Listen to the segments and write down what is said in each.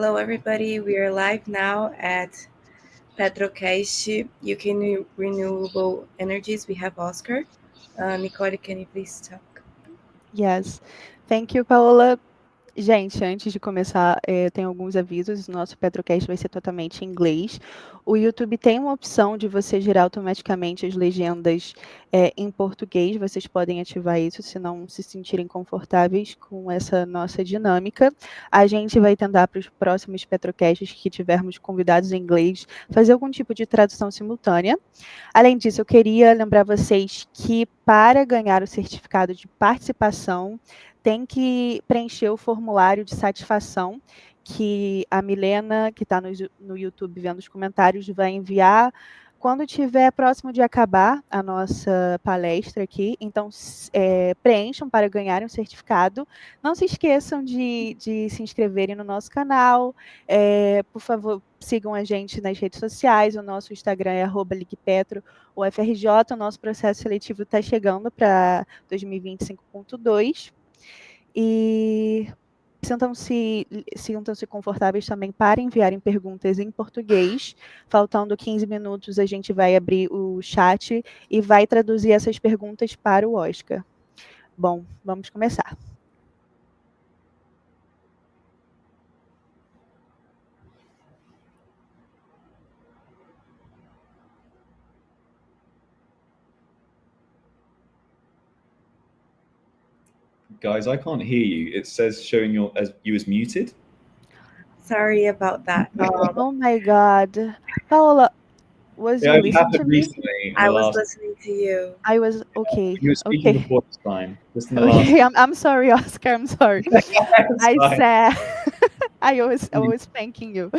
Hello, everybody. We are live now at Petrocast, UK Renewable Energies. We have Oscar. Nicole, can you please talk? Yes. Thank you, Paola. Gente, antes de começar, tem alguns avisos. O nosso Petrocast vai ser totalmente em inglês. O YouTube tem uma opção de você gerar automaticamente as legendas em português. Vocês podem ativar isso se não se sentirem confortáveis com essa nossa dinâmica. A gente vai tentar para os próximos Petrocasts que tivermos convidados em inglês fazer algum tipo de tradução simultânea. Além disso, eu queria lembrar vocês que para ganhar o certificado de participação, tem que preencher o formulário de satisfação que a Milena, que está no YouTube vendo os comentários, vai enviar quando estiver próximo de acabar a nossa palestra aqui. Então, preencham para ganharem o certificado. Não se esqueçam de se inscreverem no nosso canal. Por favor, sigam a gente nas redes sociais. O nosso Instagram é @ligpetro. O FRJ, o nosso processo seletivo está chegando para 2025.2. E sintam-se confortáveis também para enviarem perguntas em português. Faltando 15 minutos, a gente vai abrir o chat e vai traduzir essas perguntas para o Oscar. Bom, vamos começar. Guys, I can't hear you. It says showing you as muted. Sorry about that. Oh my God. Paola, was you listening to me? Recently. I was listening to you. I was okay. You were speaking before this time. Just in the Okay, last... I'm sorry, Oscar. I'm sorry. I said I was thanking you.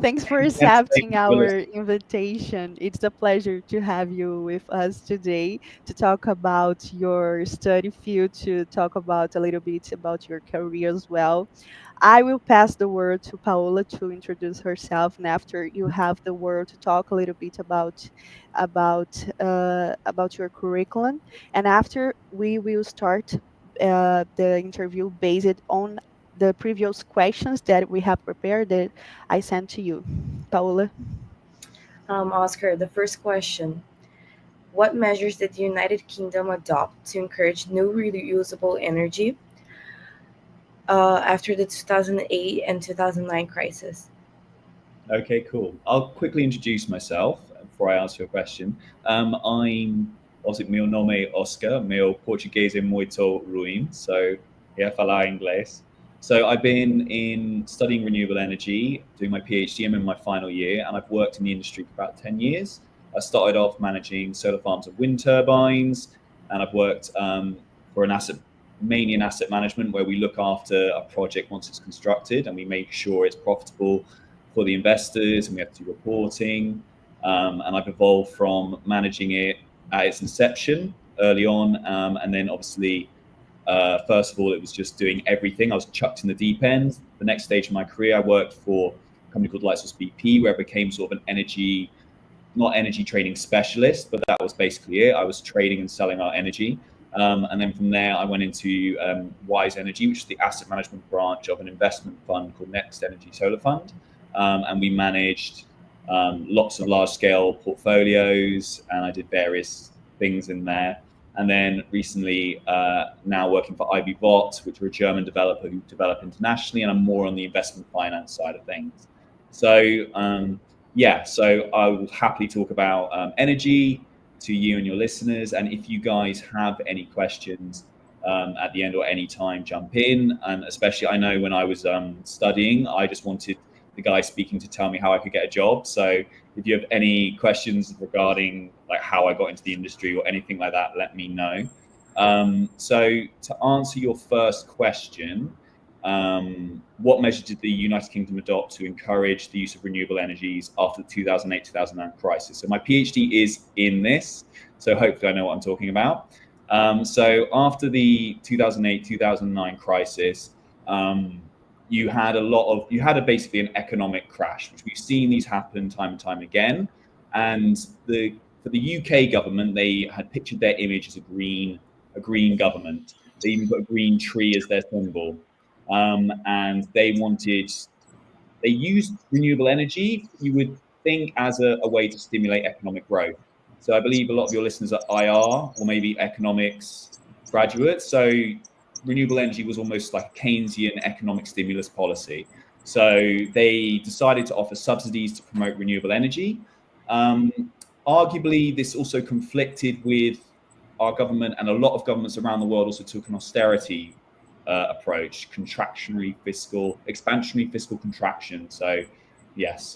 Thanks for accepting our invitation. It's a pleasure to have you with us today to talk about your study field, to talk about a little bit about your career as well. I will pass the word to Paola to introduce herself, and after you have the word to talk a little bit about your curriculum, and after we will start the interview based on the previous questions that we have prepared that I sent to you. Paola? Oscar, the first question. What measures did the United Kingdom adopt to encourage new reusable energy after the 2008 and 2009 crisis? Okay, cool. I'll quickly introduce myself before I answer your question. I'm meu nome é Oscar, meu português é muito ruim, so yeah, falar inglês. So I've been studying renewable energy, doing my PhD. I'm in my final year, and I've worked in the industry for about 10 years. I started off managing solar farms and wind turbines, and I've worked for mainly in asset management, where we look after a project once it's constructed, and we make sure it's profitable for the investors, and we have to do reporting. And I've evolved from managing it at its inception early on, and then obviously, first of all, it was just doing everything. I was chucked in the deep end. The next stage of my career, I worked for a company called Lightsource BP, where I became sort of an not energy trading specialist, but that was basically it. I was trading and selling our energy. And then from there, I went into Wise Energy, which is the asset management branch of an investment fund called Next Energy Solar Fund. And we managed lots of large-scale portfolios, and I did various things in there. And then recently, now working for vogt, which are a German developer who develop internationally, and I'm more on the investment finance side of things. So so I will happily talk about energy to you and your listeners. And if you guys have any questions at the end or any time, jump in. And especially, I know when I was studying, I just wanted the guy speaking to tell me how I could get a job. So if you have any questions regarding like how I got into the industry or anything like that, let me know. So to answer your first question, what measures did the United Kingdom adopt to encourage the use of renewable energies after the 2008-2009 crisis? So my PhD is in this, so hopefully I know what I'm talking about. So after the 2008-2009 crisis, you had basically an economic crash, which we've seen these happen time and time again. And for the UK government, they had pictured their image as a green government. They even put a green tree as their symbol. And they wanted they used renewable energy, you would think, as a way to stimulate economic growth. So I believe a lot of your listeners are IR or maybe economics graduates. So renewable energy was almost like a Keynesian economic stimulus policy. So they decided to offer subsidies to promote renewable energy. Arguably, this also conflicted with our government, and a lot of governments around the world also took an austerity approach, expansionary fiscal contraction. So yes,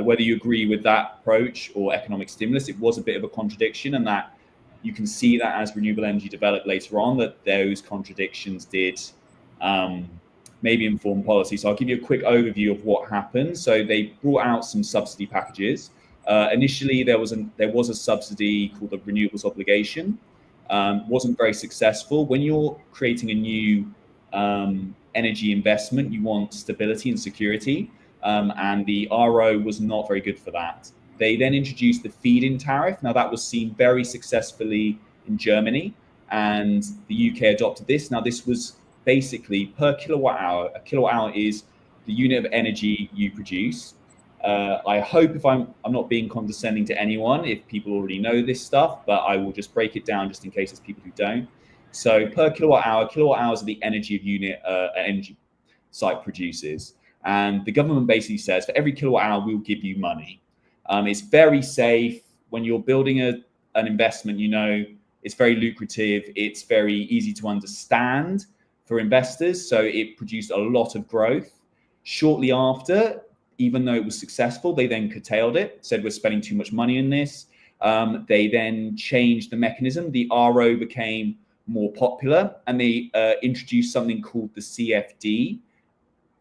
whether you agree with that approach or economic stimulus, it was a bit of a contradiction, and that you can see that as renewable energy developed later on, that those contradictions did maybe inform policy. So I'll give you a quick overview of what happened. So they brought out some subsidy packages. Initially, there was a subsidy called the renewables obligation. Wasn't very successful. When you're creating a new energy investment, you want stability and security, and the RO was not very good for that. They then introduced the feed-in tariff. Now that was seen very successfully in Germany, and the UK adopted this. Now this was basically per kilowatt hour. A kilowatt hour is the unit of energy you produce. I hope if I'm not being condescending to anyone, if people already know this stuff, but I will just break it down just in case there's people who don't. So per kilowatt hours are the energy of unit energy site produces. And the government basically says for every kilowatt hour, we'll give you money. It's very safe. When you're building an investment, you know, it's very lucrative. It's very easy to understand for investors. So it produced a lot of growth. Shortly after, even though it was successful, they then curtailed it, said we're spending too much money in this. They then changed the mechanism. The RO became more popular, and they introduced something called the CFD.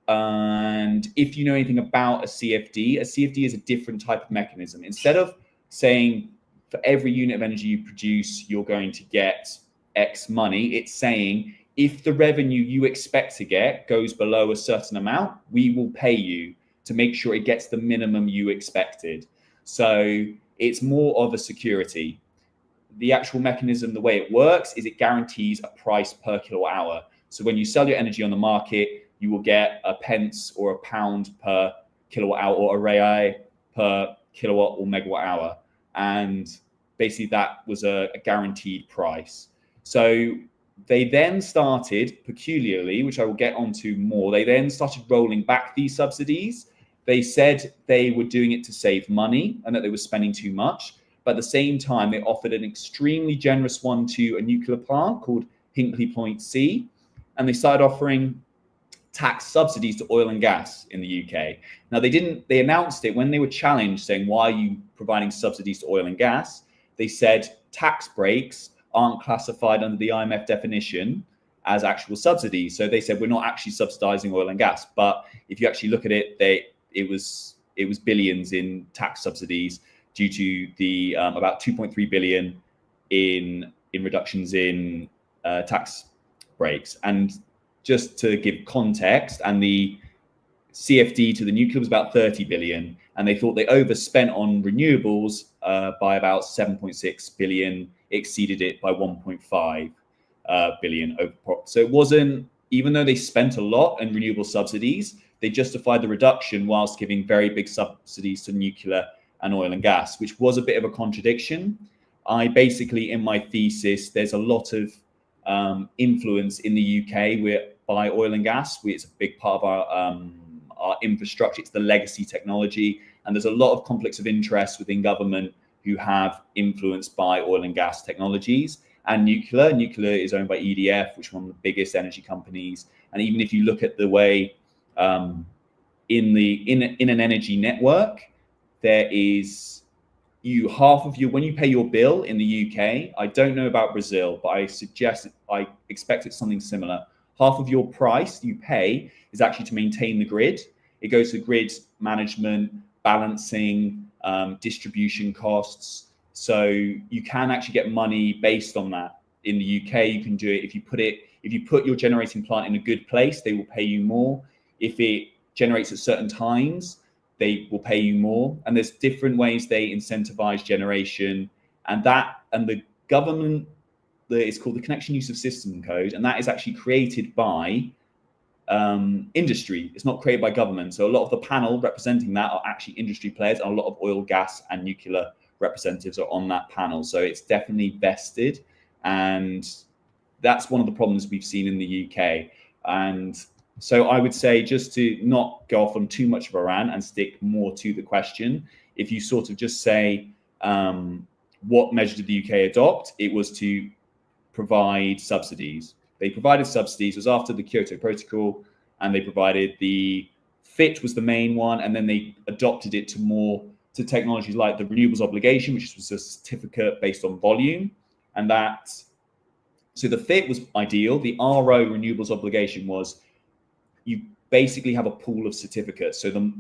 And if you know anything about a CFD is a different type of mechanism. Instead of saying for every unit of energy you produce, you're going to get X money, it's saying if the revenue you expect to get goes below a certain amount, we will pay you to make sure it gets the minimum you expected. So it's more of a security. The actual mechanism, the way it works, is it guarantees a price per kilowatt hour. So when you sell your energy on the market, you will get a pence or a pound per kilowatt hour, or a real per kilowatt or megawatt hour. And basically that was a guaranteed price. So they then started, peculiarly, which I will get onto more, they then started rolling back these subsidies. They said they were doing it to save money and that they were spending too much. But at the same time, they offered an extremely generous one to a nuclear plant called Hinkley Point C. And they started offering tax subsidies to oil and gas in the UK. Now they announced it when they were challenged, saying, why are you providing subsidies to oil and gas? They said tax breaks aren't classified under the IMF definition as actual subsidies. So they said, we're not actually subsidizing oil and gas. But if you actually look at it, it was billions in tax subsidies due to the about 2.3 billion in reductions in tax breaks. And just to give context, and the CFD to the nuclear was about 30 billion, and they thought they overspent on renewables by about 7.6 billion, exceeded it by 1.5 billion. So it wasn't, even though they spent a lot in renewable subsidies, they justified the reduction whilst giving very big subsidies to nuclear and oil and gas, which was a bit of a contradiction. I basically, in my thesis, there's a lot of influence in the UK by oil and gas. It's a big part of our infrastructure. It's the legacy technology, and there's a lot of conflicts of interest within government who have influenced by oil and gas technologies. And nuclear is owned by EDF, which is one of the biggest energy companies. And even if you look at the way in an energy network, there is when you pay your bill in the UK, I don't know about Brazil, but I expect it's something similar. Half of your price you pay is actually to maintain the grid. It goes to grid management, balancing, distribution costs. So you can actually get money based on that. In the UK, you can do it if you put your generating plant in a good place, they will pay you more. If it generates at certain times, they will pay you more. And there's different ways they incentivize generation, and the government, it's called the Connection Use of System Code, and that is actually created by industry. It's not created by government. So a lot of the panel representing that are actually industry players, and a lot of oil, gas, and nuclear representatives are on that panel. So it's definitely vested, and that's one of the problems we've seen in the UK. And so I would say, just to not go off on too much of a rant and stick more to the question, if you sort of just say, what measure did the UK adopt? It was to provide subsidies. They provided subsidies. It was after the Kyoto Protocol, and they provided the FIT was the main one, and then they adopted it to technologies like the renewables obligation, which was a certificate based on volume, and that. So the FIT was ideal. The RO renewables obligation was, you basically have a pool of certificates, so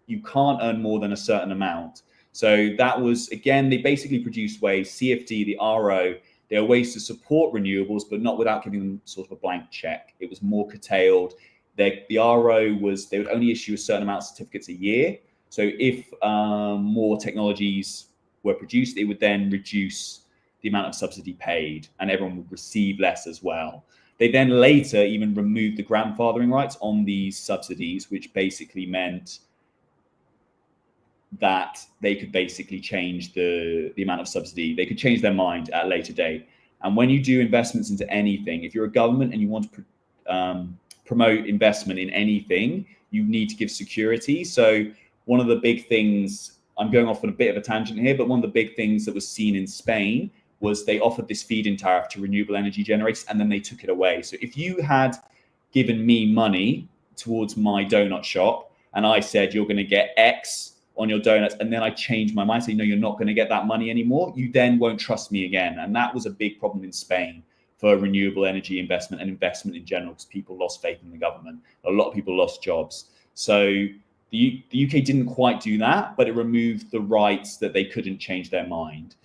you can't earn more than a certain amount. So that was, again, they basically produced ways, CFD, the RO, there are ways to support renewables, but not without giving them sort of a blank check. It was more curtailed. The RO was, they would only issue a certain amount of certificates a year. So if more technologies were produced, it would then reduce the amount of subsidy paid, and everyone would receive less as well. They then later even removed the grandfathering rights on these subsidies, which basically meant that they could basically change the amount of subsidy. They could change their mind at a later date. And when you do investments into anything, if you're a government and you want to promote investment in anything, you need to give security. So one of the big things, I'm going off on a bit of a tangent here, but one of the big things that was seen in Spain was they offered this feed-in tariff to renewable energy generators, and then they took it away. So if you had given me money towards my donut shop, and I said, you're going to get X on your donuts, and then I changed my mind, say, no, you're not going to get that money anymore, you then won't trust me again. And that was a big problem in Spain for renewable energy investment and investment in general, because people lost faith in the government. A lot of people lost jobs. So the UK didn't quite do that, but it removed the rights that they couldn't change their mind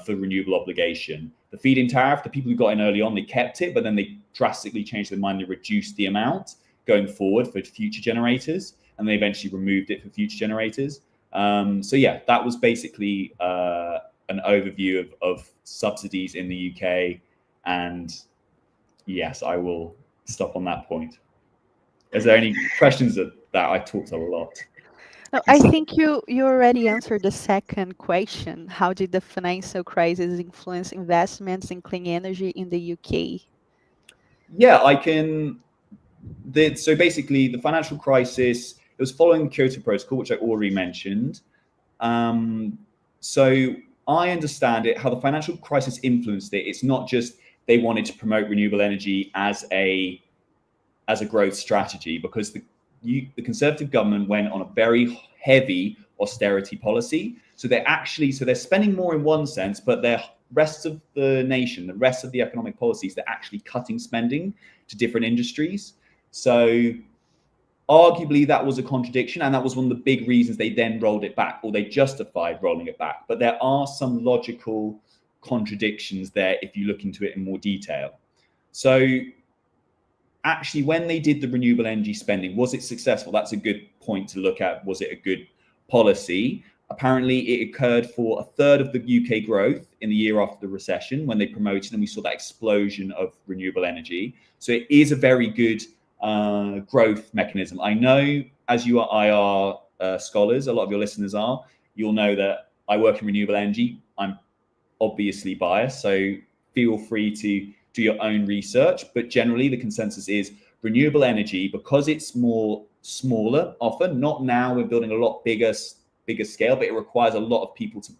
for renewable obligation. The feed-in tariff, the people who got in early on, they kept it, but then they drastically changed their mind. They reduced the amount going forward for future generators, and they eventually removed it for future generators. So yeah, that was basically an overview of subsidies in the UK. And yes, I will stop on that point. Is there any questions that I talked a lot? No, I think you already answered the second question. How did the financial crisis influence investments in clean energy in the UK? Yeah, I can. So basically, the financial crisis, it was following the Kyoto Protocol, which I already mentioned. So I understand it, how the financial crisis influenced it. It's not just they wanted to promote renewable energy as a growth strategy, because the Conservative government went on a very heavy austerity policy. So they're spending more in one sense, but the rest of the nation, the rest of the economic policies, they're actually cutting spending to different industries. So arguably that was a contradiction, and that was one of the big reasons they then rolled it back, or they justified rolling it back. But there are some logical contradictions there if you look into it in more detail. So actually, when they did the renewable energy spending, was it successful? That's a good point to look at. Was it a good policy? Apparently, it occurred for a third of the UK growth in the year after the recession, when they promoted, and we saw that explosion of renewable energy. So it is a very good growth mechanism. I know, as you are IR scholars, a lot of your listeners are, you'll know that I work in renewable energy. I'm obviously biased, so feel free to do your own research. But generally, the consensus is renewable energy, because it's smaller often, not now, we're building a lot bigger scale, but it requires a lot of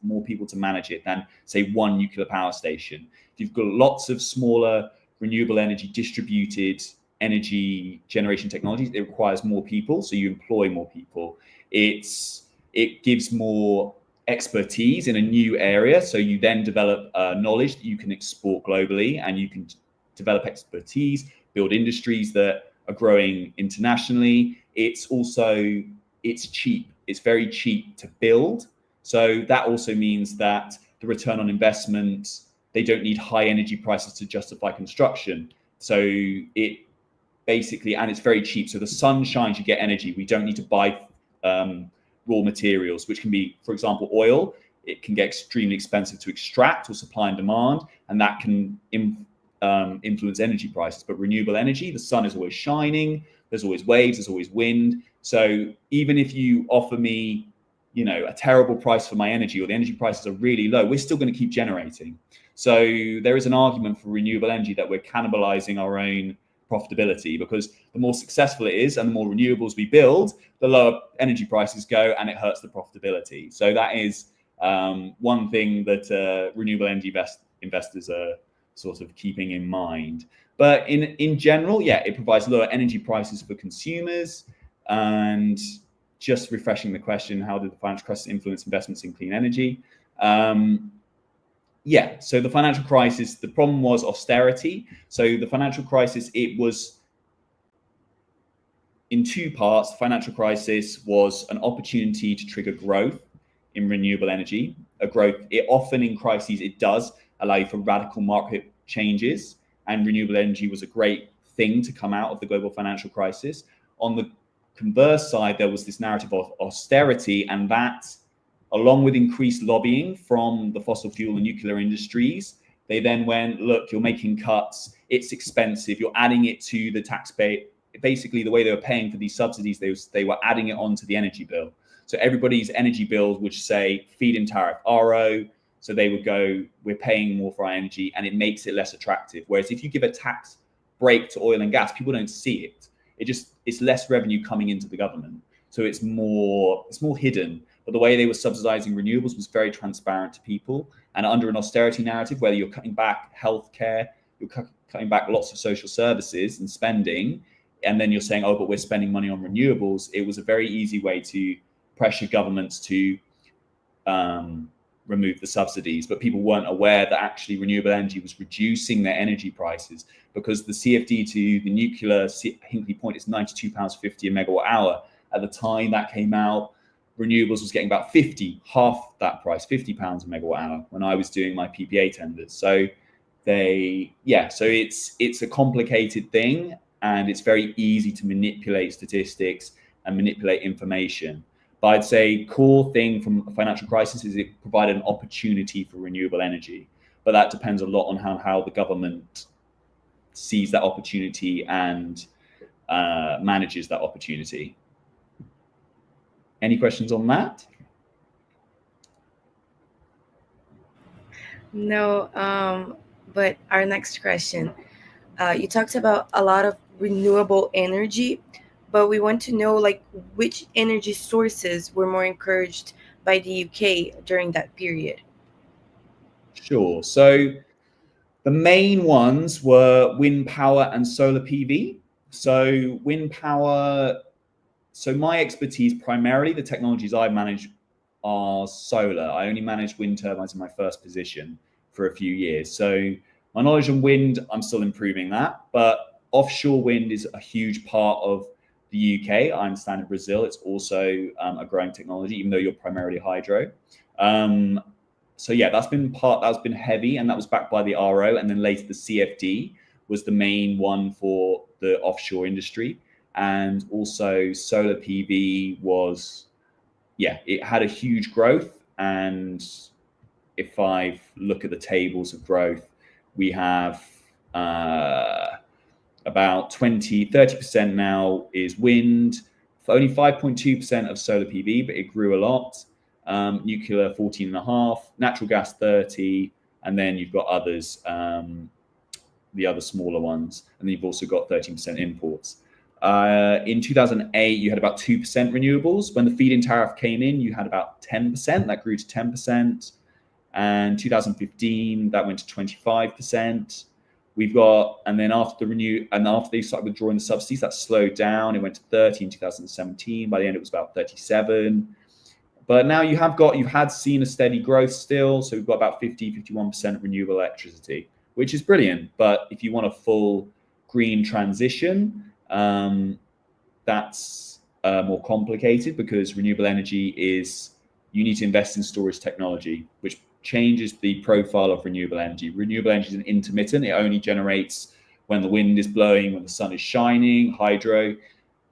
more people to manage it than, say, one nuclear power station. If you've got lots of smaller renewable energy distributed energy generation technologies, it requires more people, so you employ more people. It gives more expertise in a new area, so you then develop knowledge that you can export globally, and you can develop expertise, build industries that are growing internationally. It's cheap. It's very cheap to build. So that also means that the return on investment, they don't need high energy prices to justify construction. So it basically, and it's very cheap. So the sun shines, you get energy. We don't need to buy raw materials, which can be, for example, oil. It can get extremely expensive to extract, or supply and demand, and that can influence energy prices. But renewable energy, the sun is always shining. there's always waves, there's always wind. So even if you offer me, a terrible price for my energy, or the energy prices are really low, we're still going to keep generating. So there is an argument for renewable energy that we're cannibalizing our own profitability, because the more successful it is and the more renewables we build, the lower energy prices go, and it hurts the profitability. So that is one thing that renewable energy investors are sort of keeping in mind. But in general, it provides lower energy prices for consumers. And just refreshing the question, how did the financial crisis influence investments in clean energy? So the financial crisis, the problem was austerity. So the financial crisis, it was in two parts. The financial crisis was an opportunity to trigger growth in renewable energy. It often in crises, it does allow you for radical market changes, and renewable energy was a great thing to come out of the global financial crisis. On the converse side, there was this narrative of austerity, and that, along with increased lobbying from the fossil fuel and nuclear industries, they then went, look, you're making cuts, it's expensive, you're adding it to the taxpayer. Basically, the way they were paying for these subsidies, they were adding it onto the energy bill. So everybody's energy bill would say feed-in tariff, RO. So they would go, we're paying more for our energy, and it makes it less attractive. Whereas if you give a tax break to oil and gas, people don't see it. It's less revenue coming into the government. So it's more hidden. But the way they were subsidizing renewables was very transparent to people. And under an austerity narrative, whether you're cutting back healthcare, you're cutting back lots of social services and spending, and then you're saying, oh, but we're spending money on renewables, it was a very easy way to pressure governments to remove the subsidies. But people weren't aware that actually renewable energy was reducing their energy prices, because the CFD to the nuclear Hinkley Point is £92.50 a megawatt hour. At the time that came out, renewables was getting about half that price, £50 a megawatt hour, when I was doing my PPA tenders. So it's a complicated thing, and it's very easy to manipulate statistics and manipulate information. But I'd say core thing from a financial crisis is it provided an opportunity for renewable energy. But that depends a lot on how the government sees that opportunity and manages that opportunity. Any questions on that? No, but our next question. You talked about a lot of renewable energy, but we want to know which energy sources were more encouraged by the UK during that period. Sure. So the main ones were wind power and solar PV. So wind power, so my expertise, primarily the technologies I manage are solar. I only managed wind turbines in my first position for a few years. So my knowledge on wind, I'm still improving that, but offshore wind is a huge part of the UK. I understand in Brazil, it's also a growing technology, even though you're primarily hydro. That's been heavy, and that was backed by the RO, and then later the CFD was the main one for the offshore industry. And also solar PV it had a huge growth. And if I look at the tables of growth, we have about 30% now is wind, for only 5.2% of solar PV, but it grew a lot. Nuclear 14.5%, natural gas 30%, and then you've got others, the other smaller ones, and then you've also got 13% imports. In 2008, you had about 2% renewables. When the feed-in tariff came in, you had about 10%. That grew to 10%. And 2015, that went to 25%. And then after they started withdrawing the subsidies, that slowed down. It went to 30 in 2017. By the end, it was about 37. But now you've seen a steady growth still. So we've got about 51% renewable electricity, which is brilliant. But if you want a full green transition, that's more complicated, because renewable energy you need to invest in storage technology, which changes the profile of renewable energy. Renewable energy is an intermittent. It only generates when the wind is blowing, when the sun is shining, hydro.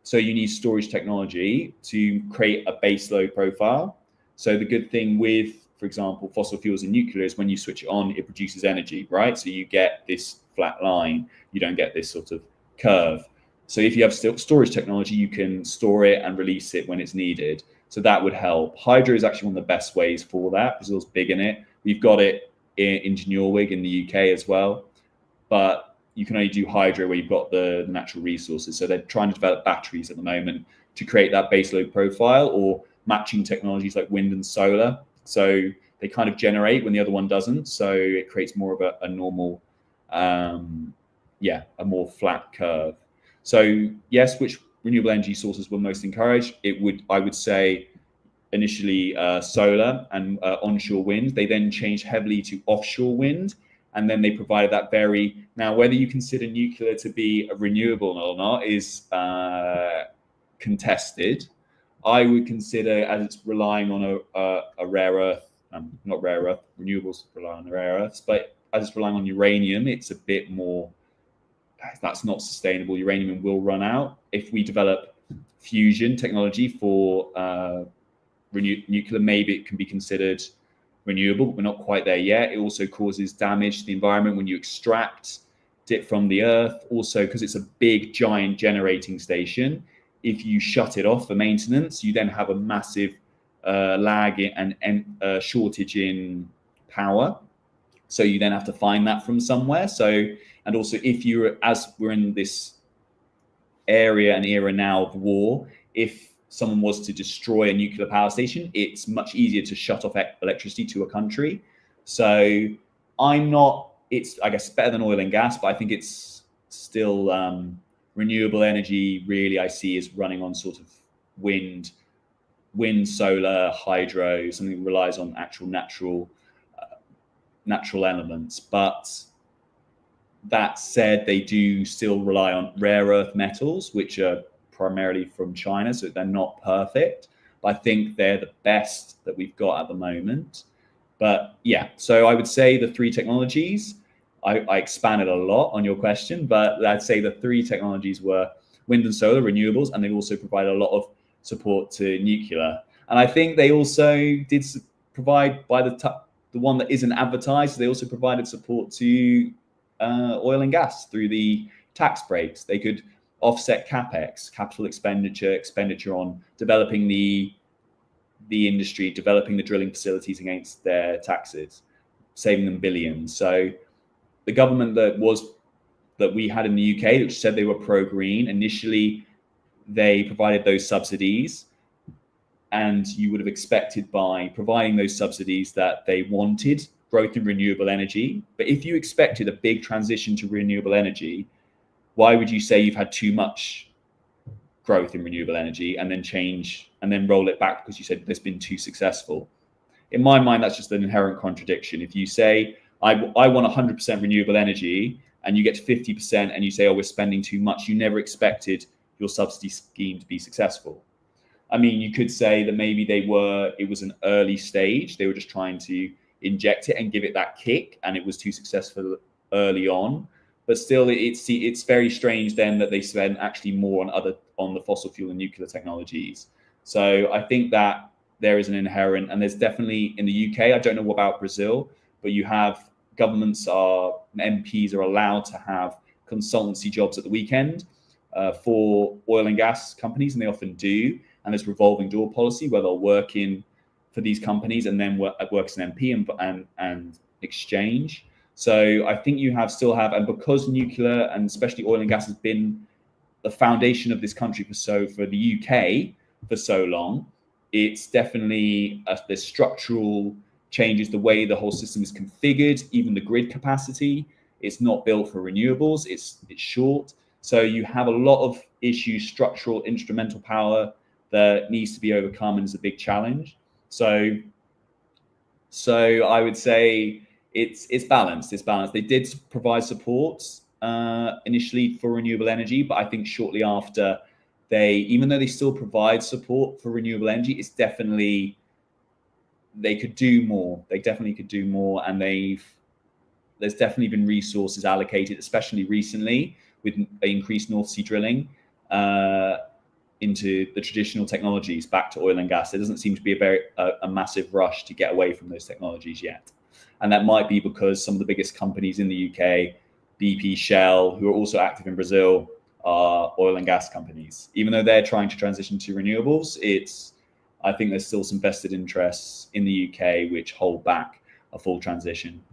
So you need storage technology to create a base load profile. So the good thing with, for example, fossil fuels and nuclear is when you switch it on, it produces energy, right? So you get this flat line. You don't get this sort of curve. So if you have storage technology, you can store it and release it when it's needed. So that would help. Hydro is actually one of the best ways for that. Brazil's big in it. We've got it in Norway in the UK as well. But you can only do hydro where you've got the natural resources. So they're trying to develop batteries at the moment to create that baseload profile, or matching technologies like wind and solar. So they kind of generate when the other one doesn't. So it creates more of a normal, a more flat curve. So yes, which renewable energy sources were most encouraged? I would say initially solar and onshore wind. They then changed heavily to offshore wind. And then they provided that now whether you consider nuclear to be a renewable or not is contested. I would consider, as it's relying on a rare earth, not rare earth, renewables rely on the rare earths, but as it's relying on uranium, it's a bit more, that's not sustainable. Uranium will run out. If we develop fusion technology for nuclear, maybe it can be considered renewable, but we're not quite there yet. It also causes damage to the environment when you extract it from the earth. Also, because it's a big, giant generating station, if you shut it off for maintenance, you then have a massive lag and shortage in power. So you then have to find that from somewhere. So, and also as we're in this era now of war, if someone was to destroy a nuclear power station, it's much easier to shut off electricity to a country. So it's, I guess, better than oil and gas, but I think it's still renewable energy really I see is running on sort of wind, solar, hydro, something that relies on actual natural elements. But that said, they do still rely on rare earth metals, which are primarily from China, so they're not perfect, but I think they're the best that we've got at the moment. But yeah, so I would say the three technologies, I expanded a lot on your question, but I'd say the three technologies were wind and solar, renewables, and they also provide a lot of support to nuclear. And I think they also did provide, by the one that isn't advertised, they also provided support to oil and gas through the tax breaks. They could offset capex, capital expenditure on developing the industry, developing the drilling facilities against their taxes, saving them billions. So the government that we had in the UK, which said they were pro-green, initially they provided those subsidies, and you would have expected by providing those subsidies that they wanted growth in renewable energy. But if you expected a big transition to renewable energy, why would you say you've had too much growth in renewable energy and then roll it back because you said it's been too successful? In my mind, that's just an inherent contradiction. If you say, I want 100% renewable energy, and you get to 50% and you say, oh, we're spending too much, you never expected your subsidy scheme to be successful. I mean, you could say that maybe it was an early stage. They were just trying to inject it and give it that kick, and it was too successful early on. But still, it's very strange then that they spend actually more on the fossil fuel and nuclear technologies. So I think that there is an inherent, and there's definitely in the UK, I don't know about Brazil, but you have MPs are allowed to have consultancy jobs at the weekend for oil and gas companies, and they often do. And there's revolving door policy where they'll work for these companies and then work as an MP and exchange. So I think you still have, and because nuclear and especially oil and gas has been the foundation of this country for the UK for so long, it's definitely there's structural changes, the way the whole system is configured, even the grid capacity. It's not built for renewables. It's short. So you have a lot of issues, structural, instrumental power that needs to be overcome, and is a big challenge. So I would say it's balanced. It's balanced. They did provide support initially for renewable energy, but I think shortly after even though they still provide support for renewable energy, it's definitely, they could do more. They definitely could do more, and there's definitely been resources allocated, especially recently with increased North Sea drilling into the traditional technologies back to oil and gas. There doesn't seem to be a massive rush to get away from those technologies yet. And that might be because some of the biggest companies in the UK, BP, Shell, who are also active in Brazil, are oil and gas companies. Even though they're trying to transition to renewables, I think there's still some vested interests in the UK which hold back a full transition.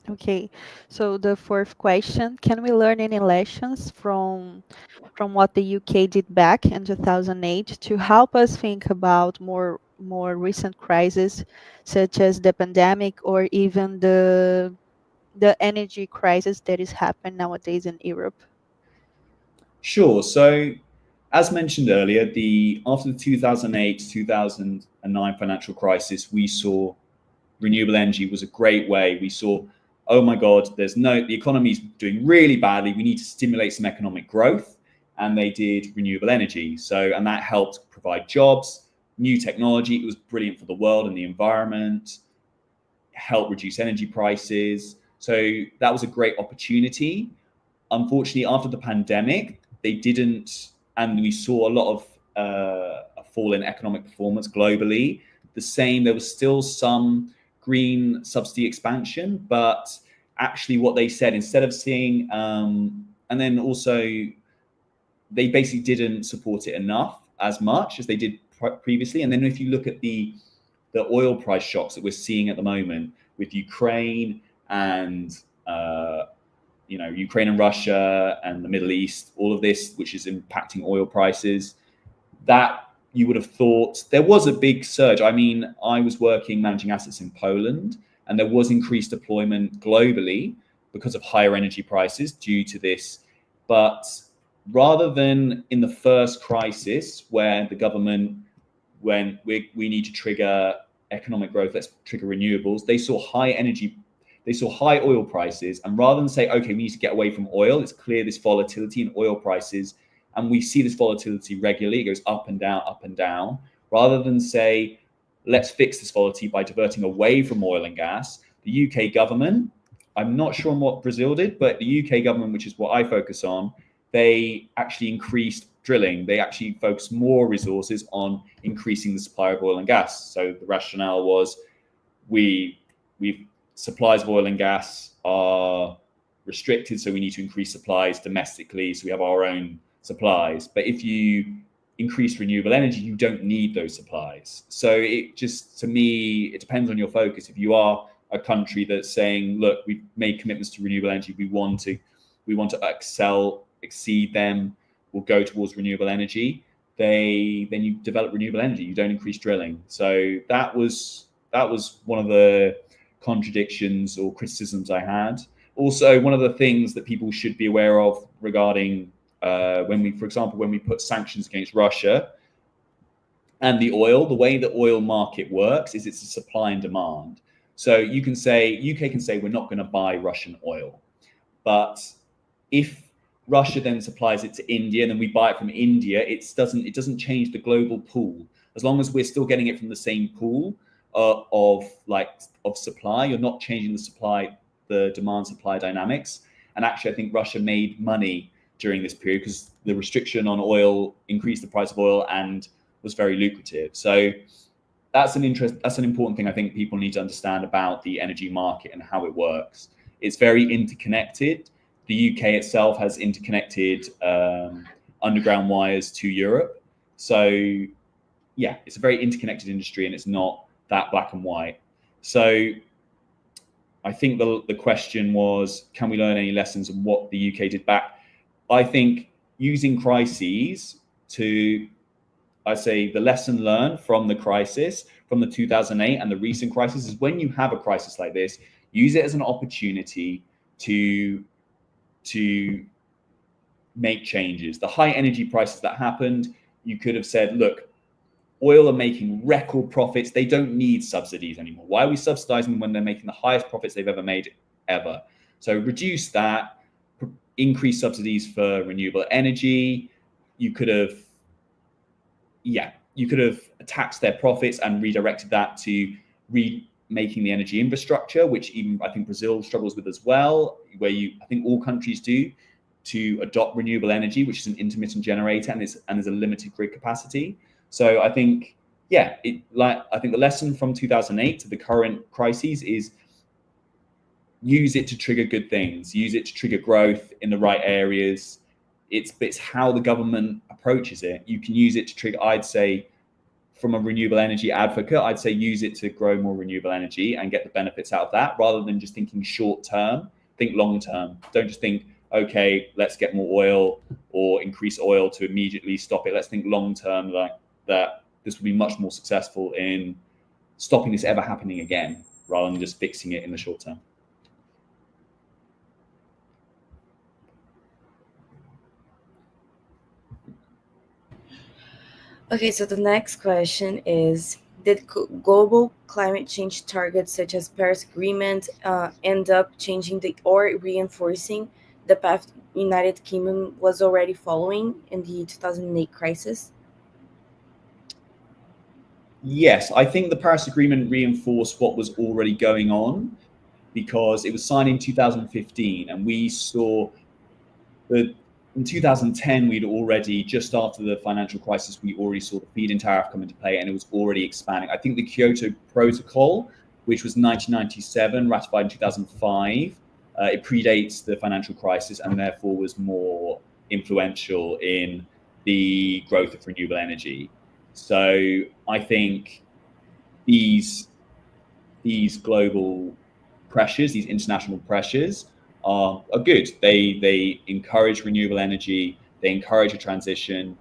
Okay, so the fourth question, can we learn any lessons from what the UK did back in 2008 to help us think about more recent crises such as the pandemic or even the energy crisis that is happening nowadays in Europe? Sure. So, as mentioned earlier, after the 2008-2009 financial crisis, we saw renewable energy was a great way. We saw, oh my God, the economy is doing really badly. We need to stimulate some economic growth, and they did renewable energy. And that helped provide jobs, new technology. It was brilliant for the world and the environment. Help reduce energy prices. So that was a great opportunity. Unfortunately, after the pandemic, they didn't, and we saw a lot of a fall in economic performance globally. There was still some green subsidy expansion, but actually what they said, instead of seeing, and then also they basically didn't support it enough as much as they did previously. And then if you look at the oil price shocks that we're seeing at the moment with Ukraine and Ukraine and Russia and the Middle East, all of this, which is impacting oil prices, that you would have thought there was a big surge. I mean, I was managing assets in Poland, and there was increased deployment globally because of higher energy prices due to this. But rather than in the first crisis where the government, when we need to trigger economic growth, let's trigger renewables, they saw high oil prices, and rather than say, okay, we need to get away from oil, it's clear this volatility in oil prices, and we see this volatility regularly, it goes up and down, rather than say, let's fix this volatility by diverting away from oil and gas, the UK government, I'm not sure on what Brazil did, but the UK government, which is what I focus on, they actually increased drilling. They actually focused more resources on increasing the supply of oil and gas. So the rationale was supplies of oil and gas are restricted, so we need to increase supplies domestically, so we have our own supplies. But if you increase renewable energy, you don't need those supplies. So it just, to me, it depends on your focus. If you are a country that's saying, look, we've made commitments to renewable energy, we want to exceed them, we'll go towards renewable energy, then you develop renewable energy, you don't increase drilling. So that was one of the contradictions or criticisms I had. Also, one of the things that people should be aware of regarding when we put sanctions against Russia and the way the oil market works is it's a supply and demand. So UK can say we're not going to buy Russian oil, but if Russia then supplies it to India and then we buy it from India, it doesn't change the global pool. As long as we're still getting it from the same pool of supply, you're not changing the demand supply dynamics. And actually, I think Russia made money during this period because the restriction on oil increased the price of oil and was very lucrative. So that's an important thing I think people need to understand about the energy market and how it works. It's very interconnected. The UK itself has interconnected underground wires to Europe. So yeah, it's a very interconnected industry and it's not that black and white. So I think the question was, can we learn any lessons on what the UK did back? I think using crises I say the lesson learned from the crisis, from the 2008 and the recent crisis, is when you have a crisis like this, use it as an opportunity to make changes. The high energy prices that happened, you could have said, look, oil are making record profits. They don't need subsidies anymore. Why are we subsidizing them when they're making the highest profits they've ever made ever? So reduce that, increase subsidies for renewable energy. You could have taxed their profits and redirected that to making the energy infrastructure, which even I think Brazil struggles with as well, where I think all countries do, to adopt renewable energy, which is an intermittent generator and is a limited grid capacity. So I think, I think the lesson from 2008 to the current crises is use it to trigger good things, use it to trigger growth in the right areas. It's how the government approaches it. You can use it to trigger, I'd say, from a renewable energy advocate, I'd say use it to grow more renewable energy and get the benefits out of that, rather than just thinking short term. Think long term. Don't just think, okay, let's get more oil or increase oil to immediately stop it. Let's think long term, like that this will be much more successful in stopping this ever happening again, rather than just fixing it in the short term. Okay, so the next question is, did global climate change targets such as Paris Agreement end up changing or reinforcing the path United Kingdom was already following in the 2008 crisis? Yes, I think the Paris Agreement reinforced what was already going on, because it was signed in 2015, and we saw that in 2010, we'd already, just after the financial crisis, we already saw the feed-in tariff come into play, and it was already expanding. I think the Kyoto Protocol, which was 1997, ratified in 2005, it predates the financial crisis and therefore was more influential in the growth of renewable energy. So I think these global pressures, these international pressures, are good. They encourage renewable energy, they encourage a transition.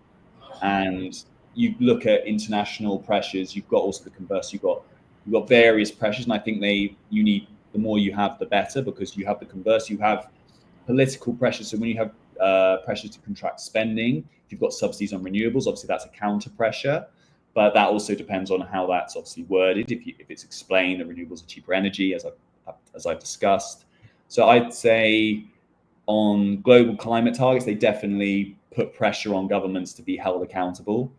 And you look at international pressures, you've got also the converse, you've got various pressures, and I think you need, the more you have, the better, because you have the converse, you have political pressures. So when you have pressures to contract spending, if you've got subsidies on renewables, obviously that's a counter pressure. But that also depends on how that's obviously worded. If it's explained that renewables are cheaper energy, as I've discussed. So I'd say on global climate targets, they definitely put pressure on governments to be held accountable.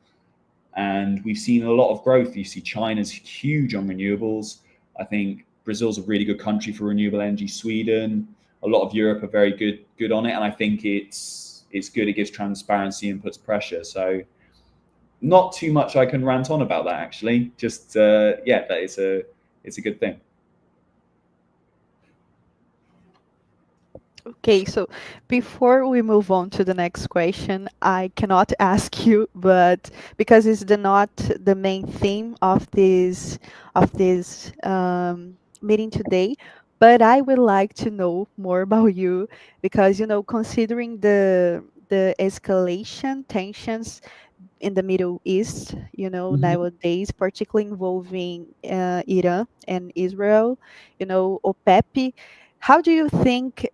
And we've seen a lot of growth. You see China's huge on renewables. I think Brazil's a really good country for renewable energy. Sweden, a lot of Europe are very good on it. And I think it's good. It gives transparency and puts pressure. So not too much I can rant on about that, actually. Just that it's a good thing. Okay, so before we move on to the next question, I cannot ask you, but because it's not the main theme of this meeting today, but I would like to know more about you, because considering the escalation tensions in the Middle East, nowadays, particularly involving Iran and Israel, OPEP. How do you think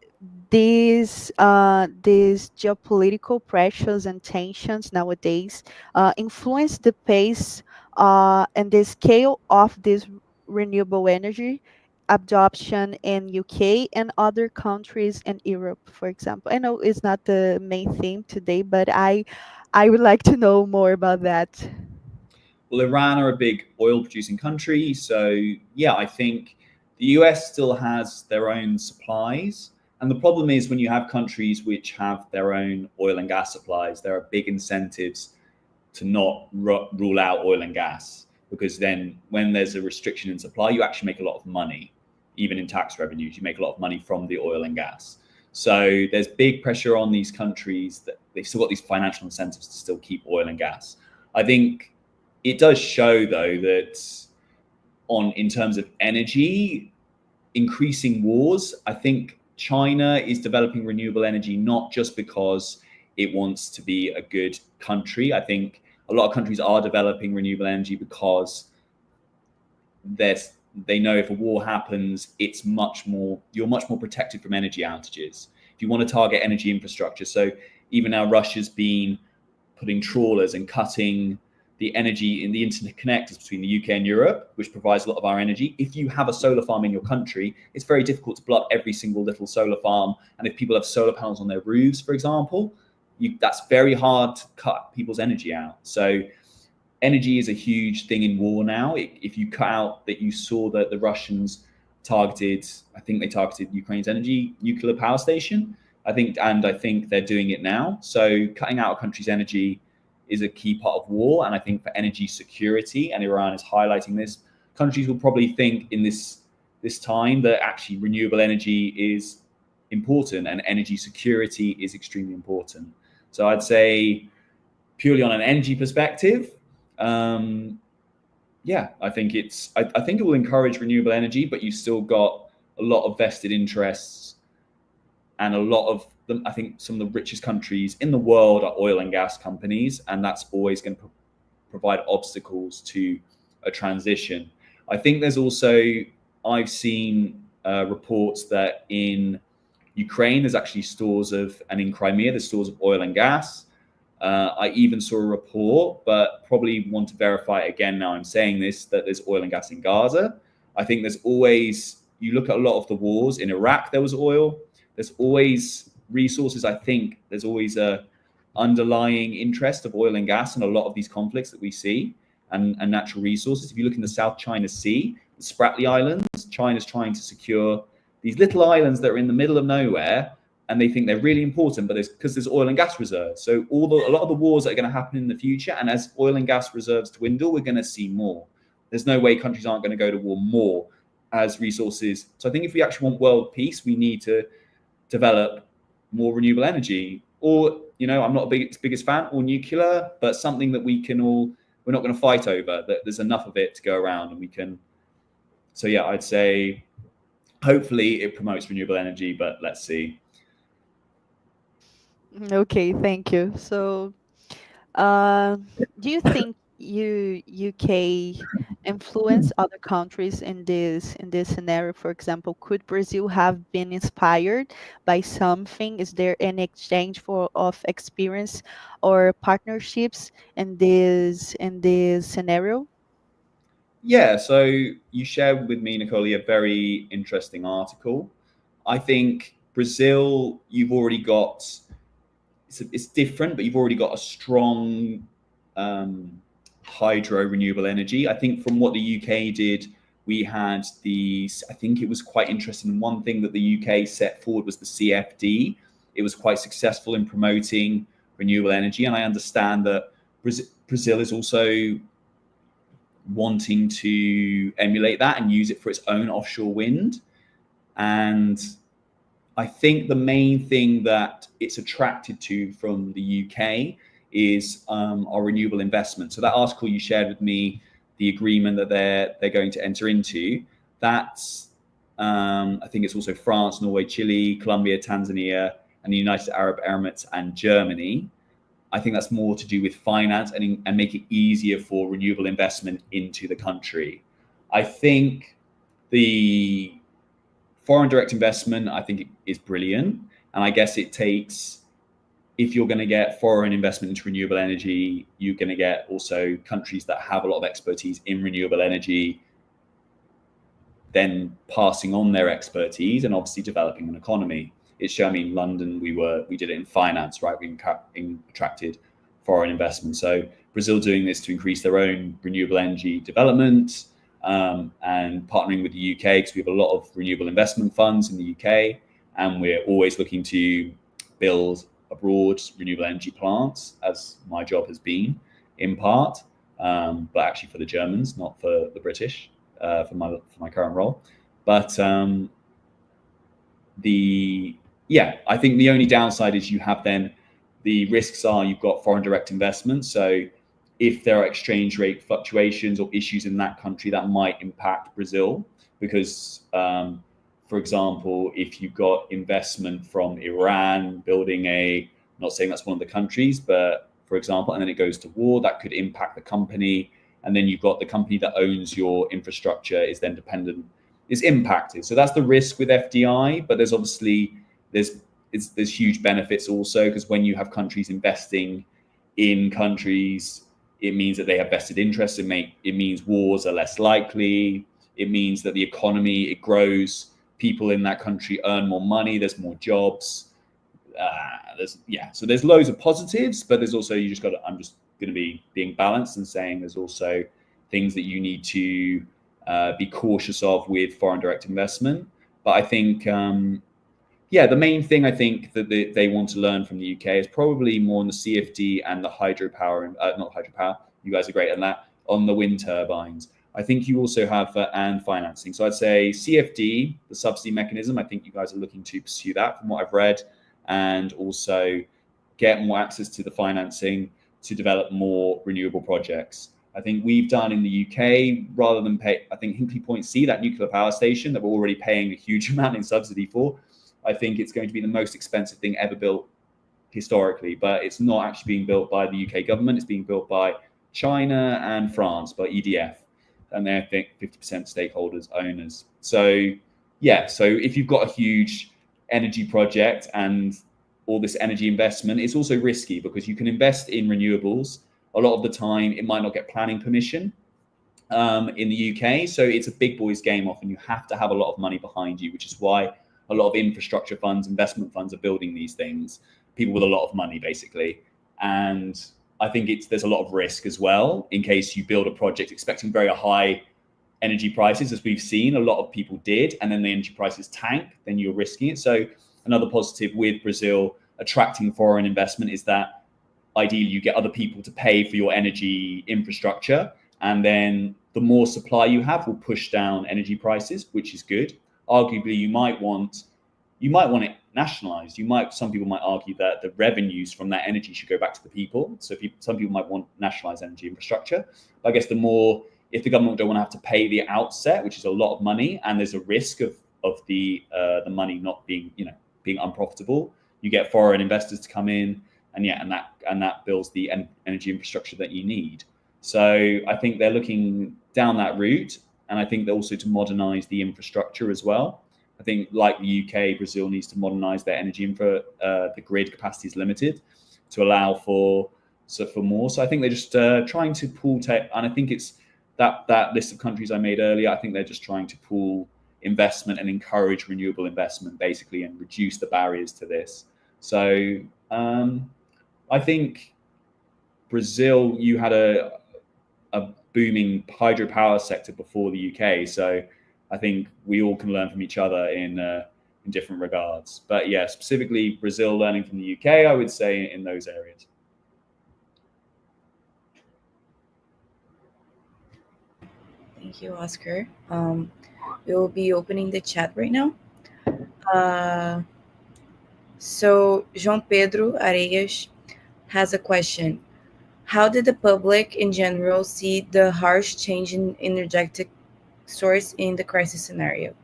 these geopolitical pressures and tensions nowadays influence the pace and the scale of this renewable energy adoption in UK and other countries in Europe, for example? I know it's not the main theme today, but I would like to know more about that. Well, Iran are a big oil producing country. So yeah, I think the US still has their own supplies. And the problem is, when you have countries which have their own oil and gas supplies, there are big incentives to not rule out oil and gas, because then when there's a restriction in supply, you actually make a lot of money. Even in tax revenues, you make a lot of money from the oil and gas. So there's big pressure on these countries that they've still got these financial incentives to still keep oil and gas. I think it does show, though, that in terms of energy, increasing wars, I think China is developing renewable energy not just because it wants to be a good country. I think a lot of countries are developing renewable energy because they know if a war happens, you're much more protected from energy outages. If you want to target energy infrastructure, so even now Russia's been putting trawlers and cutting the energy in the interconnectors between the UK and Europe, which provides a lot of our energy. If you have a solar farm in your country, it's very difficult to blow up every single little solar farm. And if people have solar panels on their roofs, for example, that's very hard to cut people's energy out. So energy is a huge thing in war now. If you cut out that, you saw that the Russians targeted Ukraine's nuclear power station. I think they're doing it now. So cutting out a country's energy is a key part of war. And I think for energy security, and Iran is highlighting this, countries will probably think in this this time that actually renewable energy is important and energy security is extremely important. So I'd say purely on an energy perspective, yeah, I think I think it will encourage renewable energy, but you've still got a lot of vested interests, and a lot of them, I think some of the richest countries in the world are oil and gas companies, and that's always going to provide obstacles to a transition. I think there's also, I've seen reports that in Ukraine there's actually stores of, and in Crimea there's stores of oil and gas. I even saw a report, but probably want to verify it again now I'm saying this, that there's oil and gas in Gaza. I think there's always, you look at a lot of the wars, in Iraq there was oil, there's always resources. I think there's always a underlying interest of oil and gas in a lot of these conflicts that we see, and natural resources. If you look in the South China Sea, the Spratly Islands, China's trying to secure these little islands that are in the middle of nowhere, and they think they're really important, but because there's oil and gas reserves. So a lot of the wars that are going to happen in the future, and as oil and gas reserves dwindle, we're going to see more. There's no way countries aren't going to go to war more as resources. So I think if we actually want world peace, we need to develop more renewable energy, or, you know, I'm not a biggest fan, or nuclear, but something that we're not going to fight over, that there's enough of it to go around and we can. So yeah, I'd say hopefully it promotes renewable energy, but let's see. Okay, thank you. So, do you think UK influence other countries in this scenario? For example, could Brazil have been inspired by something? Is there an exchange of experience or partnerships in this scenario? Yeah, so you shared with me, Nicole, a very interesting article. I think Brazil, you've already got, it's different, but you've already got a strong hydro renewable energy. I think from what the UK did, we had I think it was quite interesting. One thing that the UK set forward was the CFD. It was quite successful in promoting renewable energy. And I understand that Brazil is also wanting to emulate that and use it for its own offshore wind. And I think the main thing that it's attracted to from the UK is our renewable investment. So that article you shared with me, the agreement that they're going to enter into, that's I think it's also France, Norway, Chile, Colombia, Tanzania, and the United Arab Emirates and Germany. I think that's more to do with finance and make it easier for renewable investment into the country. I think the foreign direct investment, I think, is brilliant. And I guess it takes, if you're going to get foreign investment into renewable energy, you're going to get also countries that have a lot of expertise in renewable energy, then passing on their expertise and obviously developing an economy. It's shown, I mean, London, we did it in finance, right? We attracted foreign investment. So Brazil doing this to increase their own renewable energy development, and partnering with the UK, because we have a lot of renewable investment funds in the UK, and we're always looking to build abroad renewable energy plants, as my job has been in part, but actually for the Germans, not for the British, for my current role. But I think the only downside is you have then the risks are you've got foreign direct investment. So if there are exchange rate fluctuations or issues in that country, that might impact Brazil, because, for example, if you've got investment from Iran building not saying that's one of the countries, but for example, and then it goes to war, that could impact the company. And then you've got the company that owns your infrastructure is then is impacted. So that's the risk with FDI, but there's obviously, there's huge benefits also, because when you have countries investing in countries, it means that they have vested interests. It means wars are less likely. It means that the economy, it grows. People in that country earn more money. There's more jobs. So there's loads of positives, but there's also, I'm just going to be being balanced and saying there's also things that you need to be cautious of with foreign direct investment. But I think, the main thing I think that they want to learn from the UK is probably more on the CFD and the hydropower, not hydropower, you guys are great at that, on the wind turbines. I think you also have and financing. So I'd say CFD, the subsidy mechanism, I think you guys are looking to pursue that from what I've read, and also get more access to the financing to develop more renewable projects. I think we've done in the UK, rather than pay, I think Hinkley Point C, that nuclear power station that we're already paying a huge amount in subsidy for, I think it's going to be the most expensive thing ever built historically, but it's not actually being built by the UK government. It's being built by China and France, by EDF. And they're, I think, 50% stakeholders, owners. So yeah, so if you've got a huge energy project and all this energy investment, it's also risky because you can invest in renewables. A lot of the time, it might not get planning permission in the UK. So it's a big boys game often. You have to have a lot of money behind you, which is why a lot of infrastructure funds, investment funds are building these things, people with a lot of money, basically. And I think there's a lot of risk as well in case you build a project expecting very high energy prices, as we've seen a lot of people did, and then the energy prices tank, then you're risking it. So another positive with Brazil attracting foreign investment is that ideally you get other people to pay for your energy infrastructure, and then the more supply you have will push down energy prices, which is good. Arguably, you might want it nationalized. Some people might argue that the revenues from that energy should go back to the people. So some people might want nationalized energy infrastructure. But I guess if the government don't want to have to pay the outset, which is a lot of money, and there's a risk of the money not being unprofitable, you get foreign investors to come in, and that builds the energy infrastructure that you need. So I think they're looking down that route, and I think they're also to modernize the infrastructure as well. I think, like the UK, Brazil needs to modernize their energy infra. The grid capacity is limited to allow for more. So I think they're just trying to pool tech, and I think it's that list of countries I made earlier. I think they're just trying to pool investment and encourage renewable investment, basically, and reduce the barriers to this. So I think Brazil, you had a booming hydropower sector before the UK. So I think we all can learn from each other in different regards. But yeah, specifically Brazil learning from the UK, I would say in those areas. Thank you, Oscar. We will be opening the chat right now. So João Pedro Areias has a question. How did the public in general see the harsh change in energetic source in the crisis scenario?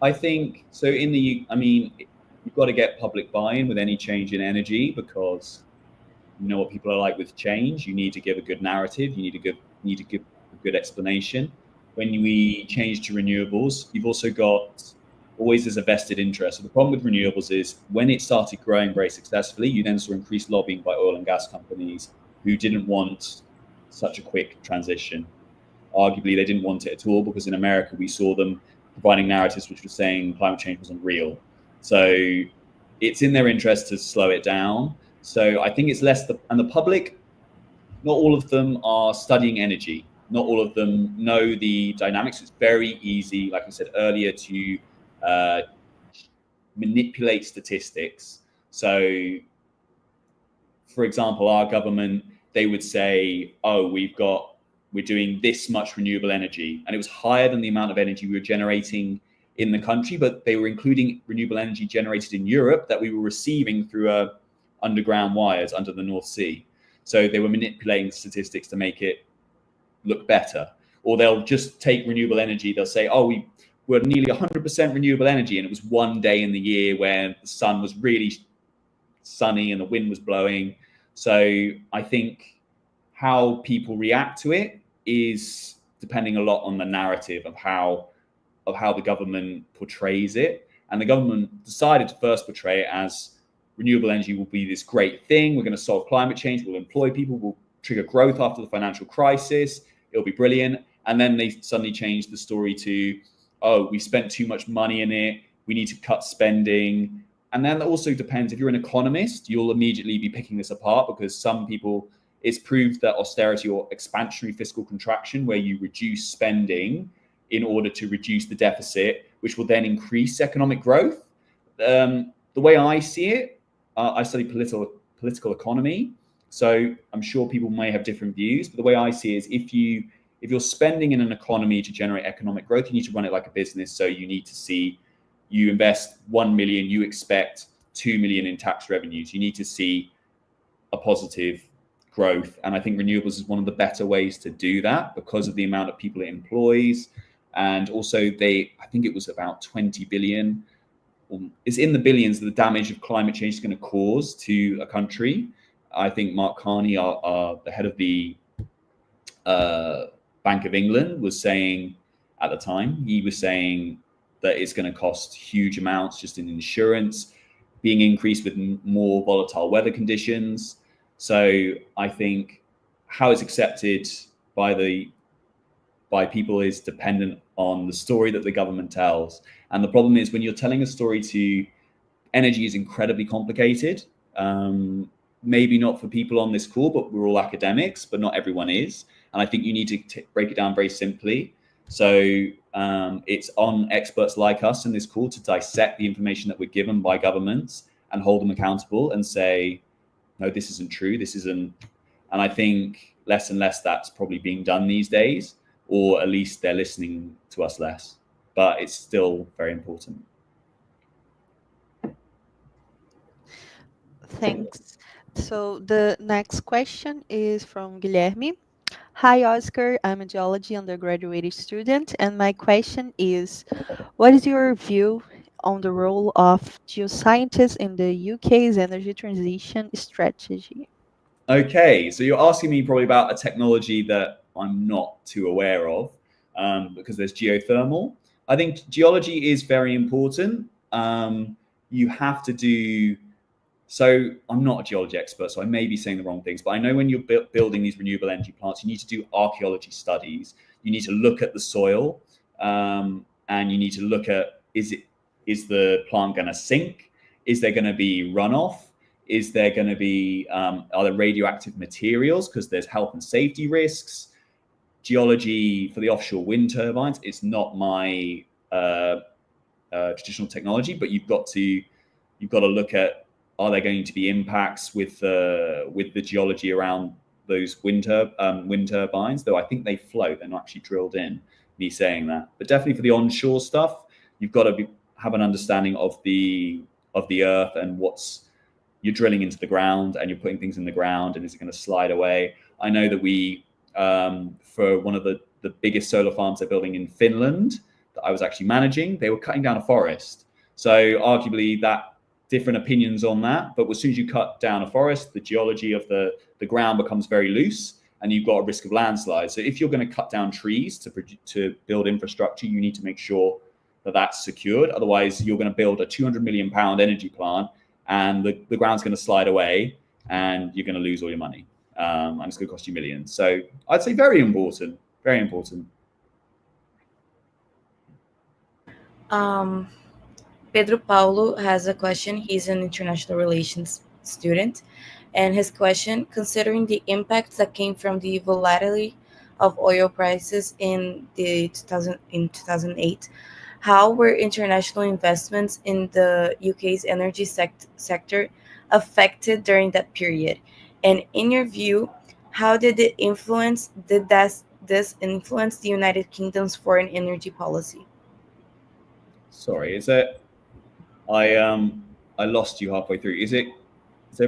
I think so. You've got to get public buy-in with any change in energy, because you know what people are like with change. You need to give a good narrative. You need to give a good explanation. When we change to renewables, you've also got always there's a vested interest. So the problem with renewables is when it started growing very successfully, you then saw increased lobbying by oil and gas companies who didn't want such a quick transition. Arguably, they didn't want it at all, because in America, we saw them providing narratives which were saying climate change wasn't real. So it's in their interest to slow it down. So I think it's less and the public, not all of them are studying energy. Not all of them know the dynamics. It's very easy, like I said earlier, to manipulate statistics. So, for example, our government, they would say, oh, we're doing this much renewable energy, and it was higher than the amount of energy we were generating in the country, but they were including renewable energy generated in Europe that we were receiving through underground wires under the North Sea. So they were manipulating the statistics to make it look better. Or they'll just take renewable energy, they'll say, oh, we're nearly 100% renewable energy, and it was one day in the year where the sun was really sunny and the wind was blowing. So I think how people react to it is depending a lot on the narrative of how the government portrays it. And the government decided to first portray it as renewable energy will be this great thing. We're going to solve climate change. We'll employ people. We'll trigger growth after the financial crisis. It'll be brilliant. And then they suddenly changed the story to, oh, we spent too much money in it. We need to cut spending. And then that also depends. If you're an economist, you'll immediately be picking this apart, because some people, it's proved that austerity or expansionary fiscal contraction, where you reduce spending in order to reduce the deficit, which will then increase economic growth. The way I see it, I study political economy, So I'm sure people may have different views, but the way I see it is if you're spending in an economy to generate economic growth, you need to run it like a business. So you need to see, you invest 1 million, you expect 2 million in tax revenues. You need to see a positive growth. And I think renewables is one of the better ways to do that because of the amount of people it employs. And also I think it was about 20 billion, it's in the billions, the damage of climate change is going to cause to a country. I think Mark Carney, the head of the Bank of England, was saying at the time, he was saying that it's going to cost huge amounts just in insurance, being increased with more volatile weather conditions. So I think how it's accepted by people is dependent on the story that the government tells. And the problem is when you're telling a story to energy is incredibly complicated. Maybe not for people on this call, but we're all academics, but not everyone is. And I think you need to break it down very simply. So it's on experts like us in this call to dissect the information that we're given by governments and hold them accountable and say, no, this isn't true. This isn't. And I think less and less that's probably being done these days, or at least they're listening to us less. But it's still very important. Thanks. So the next question is from Guilherme. Hi, Oscar. I'm a geology undergraduate student, and my question is, what is your view on the role of geoscientists in the UK's energy transition strategy? Okay, so you're asking me probably about a technology that I'm not too aware of, because there's geothermal. I think geology is very important. You have to do. So I'm not a geology expert, so I may be saying the wrong things, but I know when you're building these renewable energy plants, you need to do archaeology studies. You need to look at the soil, and you need to look at, is the plant going to sink? Is there going to be runoff? Is there going to be, are there radioactive materials? Because there's health and safety risks. Geology for the offshore wind turbines, it's not my traditional technology, but you've got to look at, are there going to be impacts with the geology around those wind turbines? Though I think they float; they're not actually drilled in. Me saying that, but definitely for the onshore stuff, you've got to have an understanding of the earth and you're drilling into the ground and you're putting things in the ground, and is it going to slide away? I know that we, for one of the biggest solar farms they're building in Finland that I was actually managing, they were cutting down a forest. So arguably that. Different opinions on that, but as soon as you cut down a forest, the geology of the ground becomes very loose, and you've got a risk of landslides. So if you're going to cut down trees to build infrastructure, you need to make sure that that's secured. Otherwise, you're going to build a 200 million pound energy plant, and the ground's going to slide away, and you're going to lose all your money, and it's going to cost you millions. So I'd say very important, very important. Pedro Paulo has a question. He's an international relations student. And his question, considering the impacts that came from the volatility of oil prices in 2008, how were international investments in the UK's energy sector affected during that period? And in your view, how did this influence the United Kingdom's foreign energy policy? Sorry, I lost you halfway through. Is it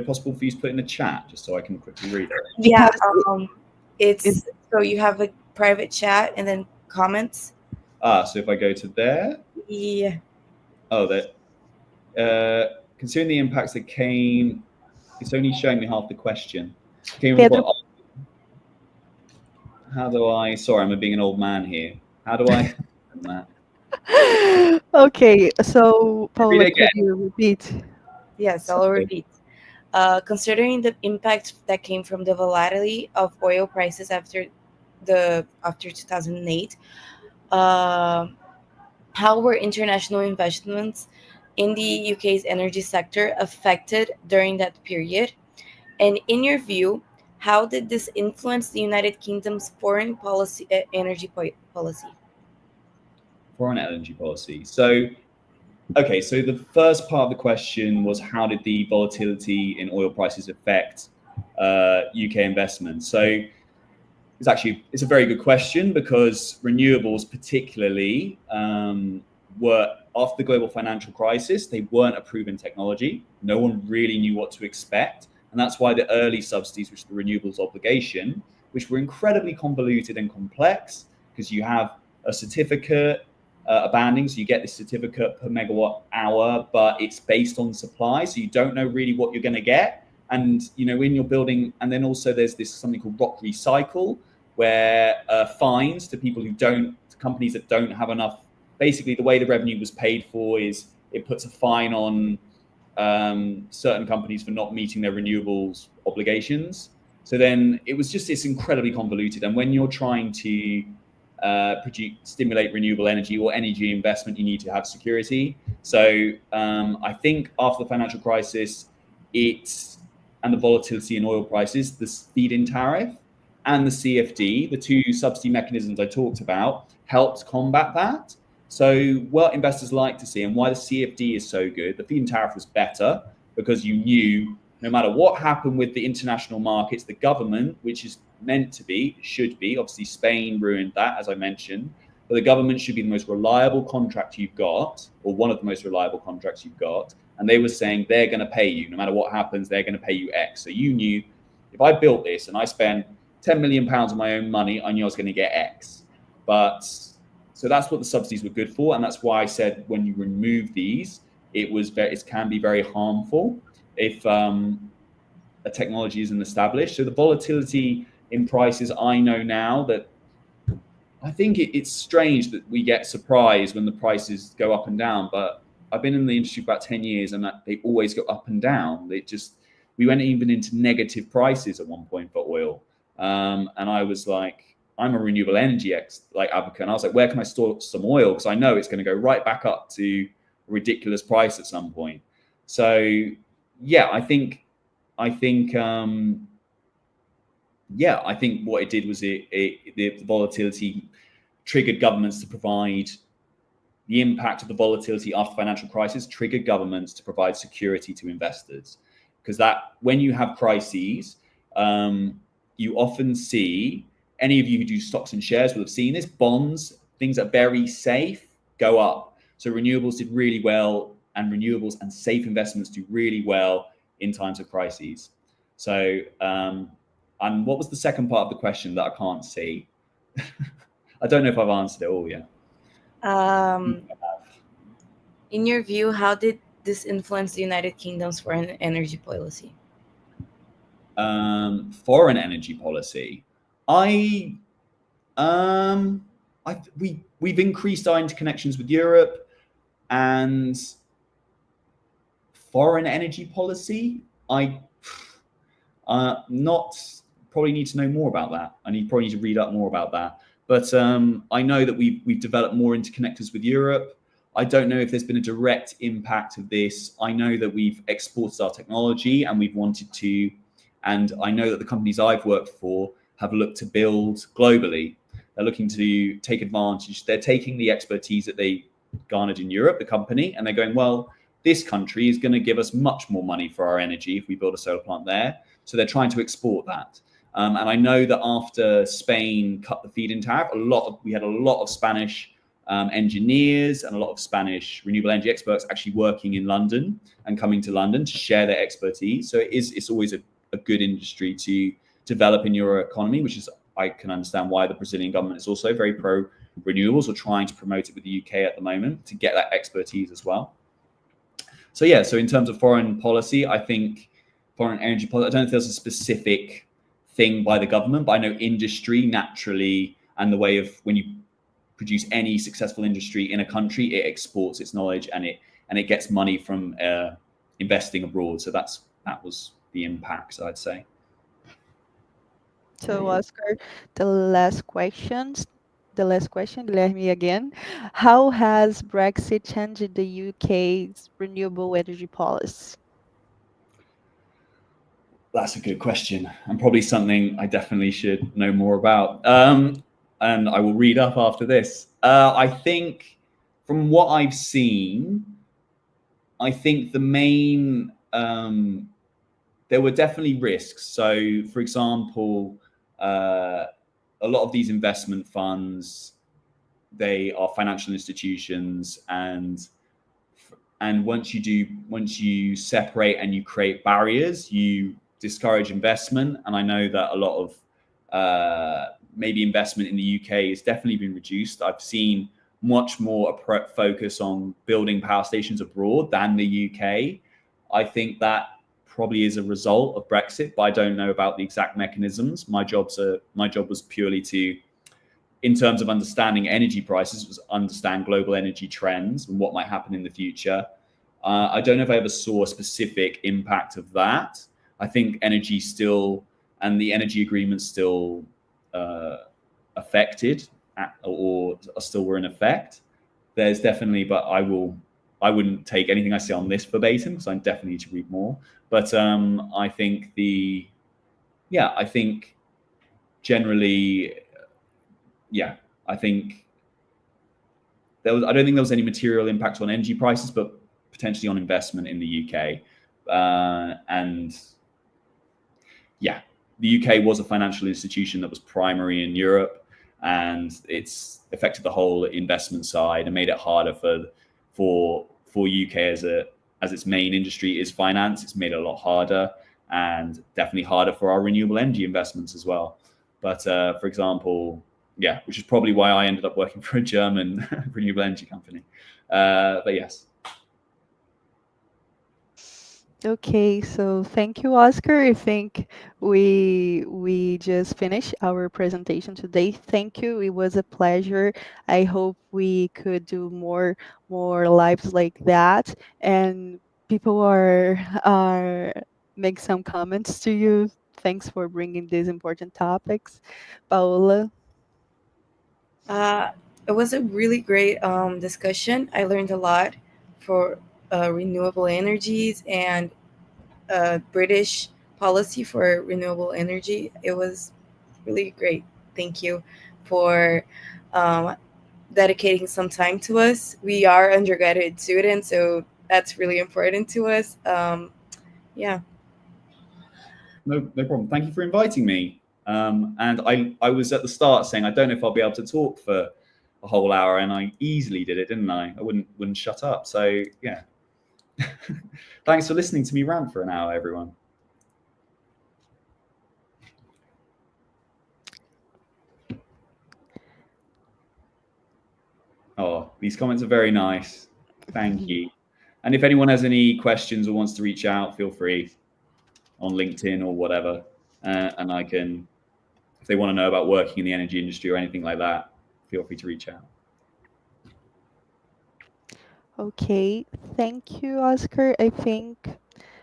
possible for you to put in the chat just so I can quickly read it? Yeah, it's so you have a private chat and then comments. So if I go to there, Yeah. Oh, that considering the impacts that came, it's only showing me half the question. How do I? Sorry, I'm being an old man here. How do I? Okay, so Paula, could you repeat? Yes, I'll repeat. Considering the impact that came from the volatility of oil prices after 2008, how were international investments in the UK's energy sector affected during that period? And in your view, how did this influence the United Kingdom's foreign policy, energy policy? Foreign energy policy. So, okay, so the first part of the question was, how did the volatility in oil prices affect UK investment? So it's a very good question, because renewables particularly were, after the global financial crisis, they weren't a proven technology. No one really knew what to expect. And that's why the early subsidies, which the renewables obligation, which were incredibly convoluted and complex, because you have a certificate, a banding, so you get this certificate per megawatt hour, but it's based on supply, so you don't know really what you're going to get. And when you're building, and then also there's this something called rock recycle, where fines to people to companies that don't have enough. Basically, the way the revenue was paid for is it puts a fine on certain companies for not meeting their renewables obligations. So then it was just this incredibly convoluted. And when you're trying to stimulate renewable energy or energy investment, you need to have security. So I think after the financial crisis, and the volatility in oil prices, the feed-in tariff and the CFD, the two subsidy mechanisms I talked about, helped combat that. So what investors like to see, and why the CFD is so good, the feed-in tariff was better because you knew no matter what happened with the international markets, the government, which is meant to be, should be, obviously Spain ruined that, as I mentioned, but the government should be the most reliable contract you've got, or one of the most reliable contracts you've got. And they were saying they're going to pay you, no matter what happens, they're going to pay you X. So you knew, if I built this and I spent £10 million of my own money, I knew I was going to get X. So that's what the subsidies were good for. And that's why I said when you remove these, it can be very harmful if a technology isn't established. So the volatility in prices, I know now that I think it's strange that we get surprised when the prices go up and down, but I've been in the industry for about 10 years and they always go up and down. We went even into negative prices at one point for oil. And I was like, I'm a renewable energy advocate. And I was like, where can I store some oil? Because I know it's going to go right back up to a ridiculous price at some point. So yeah, I think what it did was the volatility triggered governments to provide the impact of the volatility after the financial crisis, triggered governments to provide security to investors. Because that when you have crises, you often see, any of you who do stocks and shares will have seen this, bonds, things that are very safe, go up. So renewables did really well, and renewables and safe investments do really well in times of crises. So, and what was the second part of the question that I can't see? I don't know if I've answered it all yet. In your view, how did this influence the United Kingdom's foreign energy policy? Foreign energy policy. We've increased our interconnections with Europe, and foreign energy policy, probably need to know more about that. Probably need to read up more about that. But I know that we've developed more interconnectors with Europe. I don't know if there's been a direct impact of this. I know that we've exported our technology and we've wanted to, and I know that the companies I've worked for have looked to build globally. They're looking to take advantage. They're taking the expertise that they garnered in Europe, the company, and they're going, well, this country is going to give us much more money for our energy if we build a solar plant there. So they're trying to export that. And I know that after Spain cut the feed-in tariff, we had a lot of Spanish engineers and a lot of Spanish renewable energy experts actually working in London and coming to London to share their expertise. So it's always a good industry to develop in your economy, which is, I can understand why the Brazilian government is also very pro renewables, or trying to promote it with the UK at the moment to get that expertise as well. So yeah, so in terms of foreign policy, I think foreign energy policy, I don't know if there's a specific thing by the government, but I know industry naturally, and the way of when you produce any successful industry in a country, it exports its knowledge and it gets money from investing abroad. So that was the impact, I'd say. So Oscar, the last question, Guilherme again. How has Brexit changed the UK's renewable energy policy? That's a good question, and probably something I definitely should know more about. And I will read up after this. I think from what I've seen, I think the main there were definitely risks. So, for example, a lot of these investment funds, they are financial institutions, and once you separate and you create barriers, you discourage investment. And I know that a lot of maybe investment in the UK has definitely been reduced. I've seen much more a focus on building power stations abroad than the UK. I think that probably is a result of Brexit, but I don't know about the exact mechanisms. My job was purely to, in terms of understanding energy prices, was understand global energy trends and what might happen in the future. I don't know if I ever saw a specific impact of that. I think energy still, and the energy agreements still affected or still were in effect. There's definitely, but I wouldn't take anything I say on this verbatim because I definitely need to read more. But I think I think generally, I think I don't think there was any material impact on energy prices, but potentially on investment in the UK. And the UK was a financial institution that was primary in Europe, and it's affected the whole investment side and made it harder for UK as its main industry is finance. It's made it a lot harder, and definitely harder for our renewable energy investments as well. But for example, which is probably why I ended up working for a German renewable energy company. But yes. Okay, so thank you, Oscar. I think we just finished our presentation today. Thank you. It was a pleasure. I hope we could do more lives like that, and people are make some comments to you. Thanks for bringing these important topics, Paola. It was a really great discussion. I learned a lot for renewable energies and British policy for renewable energy. It was really great. Thank you for um, dedicating some time to us. We are undergraduate students, so that's really important to us. Yeah. No problem. Thank you for inviting me. And I was at the start saying I don't know if I'll be able to talk for a whole hour, and I easily did it, didn't I? I wouldn't shut up. So yeah. Thanks for listening to me rant for an hour, everyone. Oh, these comments are very nice. Thank you. And if anyone has any questions or wants to reach out, feel free on LinkedIn or whatever. And I can, if they want to know about working in the energy industry or anything like that, feel free to reach out. Okay, thank you, Oscar. I think